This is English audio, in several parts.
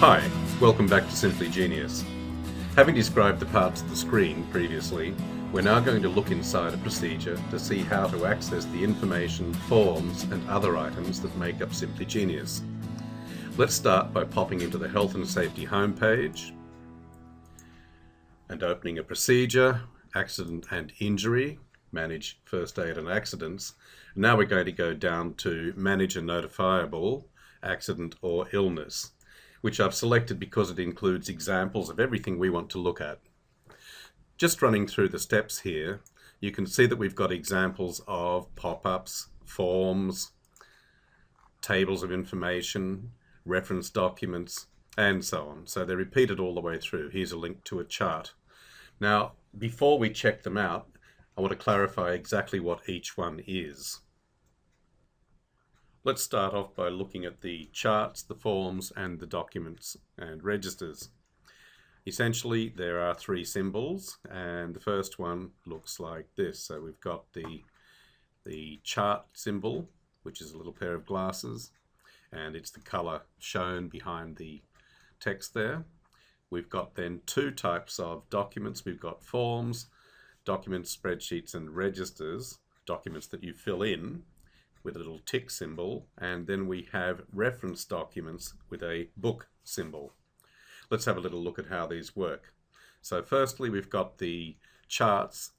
Hi, welcome back to Simply Genius. Having described the parts of the screen previously, we're now going to look inside a procedure to see how to access the information, forms and other items that make up Simply Genius. Let's start by popping into the Health and Safety homepage and opening a procedure, Accident and Injury, Manage First Aid and Accidents. Now we're going to go down to Manage a Notifiable Accident or Illness, which I've selected because it includes examples of everything we want to look at. Just running through the steps here, you can see that we've got examples of pop-ups, forms, tables of information, reference documents, and so on. So they're repeated all the way through. Here's a link to a chart. Now, before we check them out, I want to clarify exactly what each one is. Let's start off by looking at the charts, the forms, and the documents and registers. Essentially, there are three symbols, and the first one looks like this. So we've got the chart symbol, which is a little pair of glasses, and it's the color shown behind the text there. We've got then two types of documents. We've got forms, documents, spreadsheets, and registers, documents that you fill in with a little tick symbol, and then we have reference documents with a book symbol. Let's have a little look at how these work. So firstly, we've got the charts,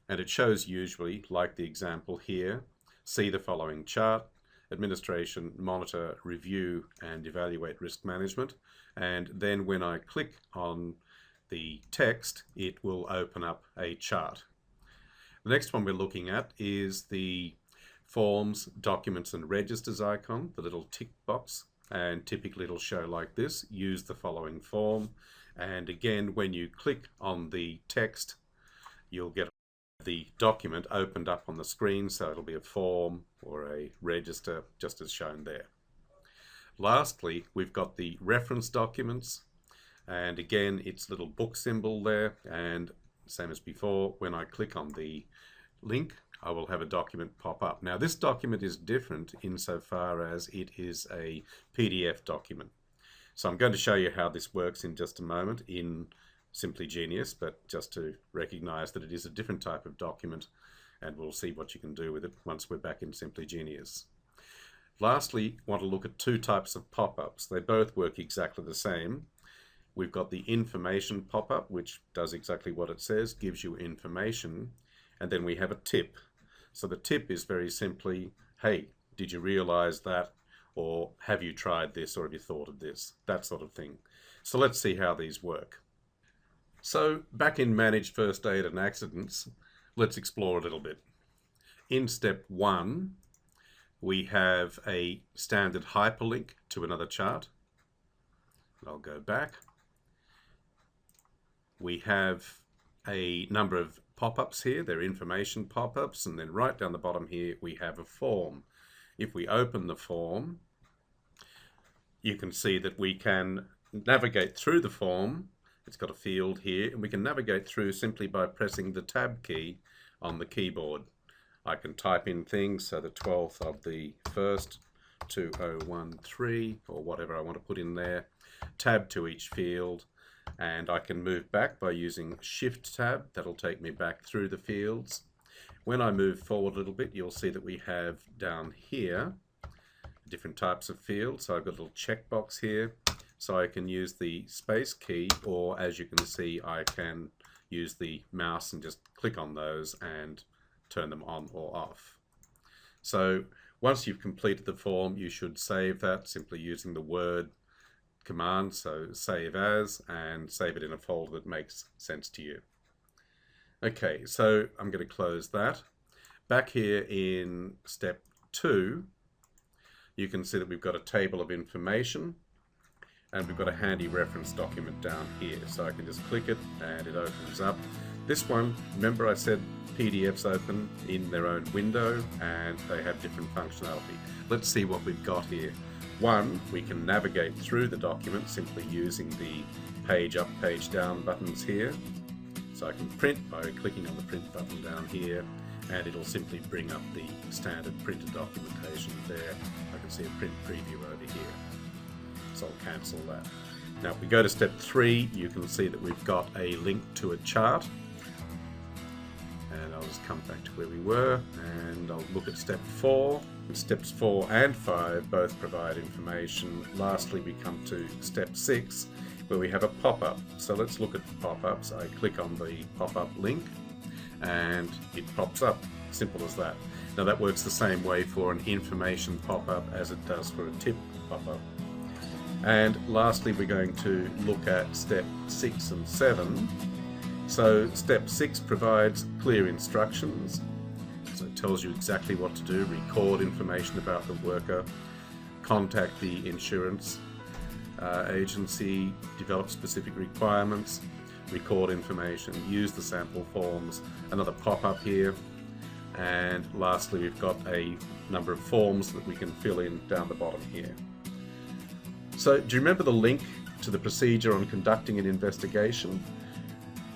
and it shows usually, like the example here, see the following chart, administration, monitor, review, and evaluate risk management. And then when I click on the text, it will open up a chart. The next one we're looking at is the forms, documents, and registers icon, the little tick box, and typically it'll show like this: use the following form. And again, when you click on the text, you'll get the document opened up on the screen, so it'll be a form or a register, just as shown there. Lastly, we've got the reference documents, and again, it's little book symbol there, and same as before, when I click on the link, I will have a document pop up. Now, this document is different insofar as it is a PDF document. So I'm going to show you how this works in just a moment in Simply Genius, but just to recognize that it is a different type of document, and we'll see what you can do with it once we're back in Simply Genius. Lastly, I want to look at two types of pop-ups. They both work exactly the same. We've got the information pop-up, which does exactly what it says, gives you information, and then we have a tip. So the tip is very simply, hey, did you realize that? Or have you tried this? Or have you thought of this? That sort of thing. So let's see how these work. So back in Manage First Aid and Accidents, let's explore a little bit. In step 1, we have a standard hyperlink to another chart. I'll go back. We have a number of pop-ups here. They're information pop-ups, and then right down the bottom here we have a form. If we open the form, you can see that we can navigate through the form. It's got a field here, and we can navigate through simply by pressing the tab key on the keyboard. I can type in things, so the 12th of the 1st, 2013, or whatever I want to put in there, tab to each field, and I can move back by using Shift tab. That'll take me back through the fields. When I move forward a little bit, you'll see that we have down here different types of fields. So I've got a little checkbox here, so I can use the space key, or as you can see, I can use the mouse and just click on those and turn them on or off. So once you've completed the form, you should save that simply using the Word command, so save as, and save it in a folder that makes sense to you. Okay, so I'm going to close that. Back here in step 2, you can see that we've got a table of information, and we've got a handy reference document down here. So I can just click it and it opens up. This one, remember I said PDFs open in their own window and they have different functionality. Let's see what we've got here. One, we can navigate through the document simply using the page up, page down buttons here. So I can print by clicking on the print button down here, and it'll simply bring up the standard printed documentation there. I can see a print preview over here. So I'll cancel that. Now if we go to step 3, you can see that we've got a link to a chart. And I'll just come back to where we were, and I'll look at step 4. Steps 4 and 5 both provide information. Lastly, we come to step 6, where we have a pop-up. So let's look at the pop-ups. I click on the pop-up link, and it pops up. Simple as that. Now that works the same way for an information pop-up as it does for a tip pop-up. And lastly, we're going to look at step 6 and 7. So step 6 provides clear instructions. So it tells you exactly what to do: record information about the worker, contact the insurance agency, develop specific requirements, record information, use the sample forms, another pop-up here. And lastly, we've got a number of forms that we can fill in down the bottom here. So do you remember the link to the procedure on conducting an investigation?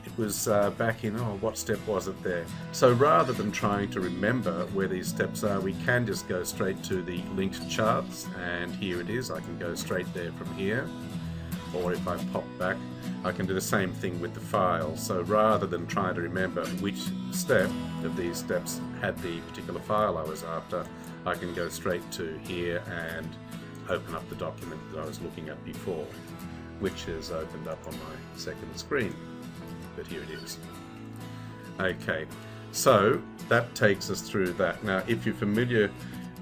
It was back in, what step was it there? So rather than trying to remember where these steps are, we can just go straight to the linked charts, and here it is. I can go straight there from here. Or if I pop back, I can do the same thing with the file. So rather than trying to remember which step of these steps had the particular file I was after, I can go straight to here and open up the document that I was looking at before, which is opened up on my second screen. But here it is. Okay, so that takes us through that. Now, if you're familiar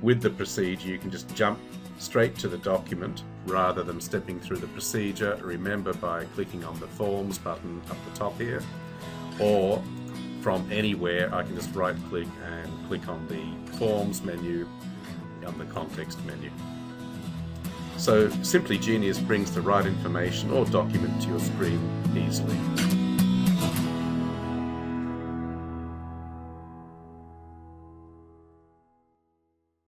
with the procedure, you can just jump straight to the document rather than stepping through the procedure. Remember, by clicking on the Forms button up the top here, or from anywhere, I can just right click and click on the Forms menu on the context menu. So Simply Genius brings the right information or document to your screen easily.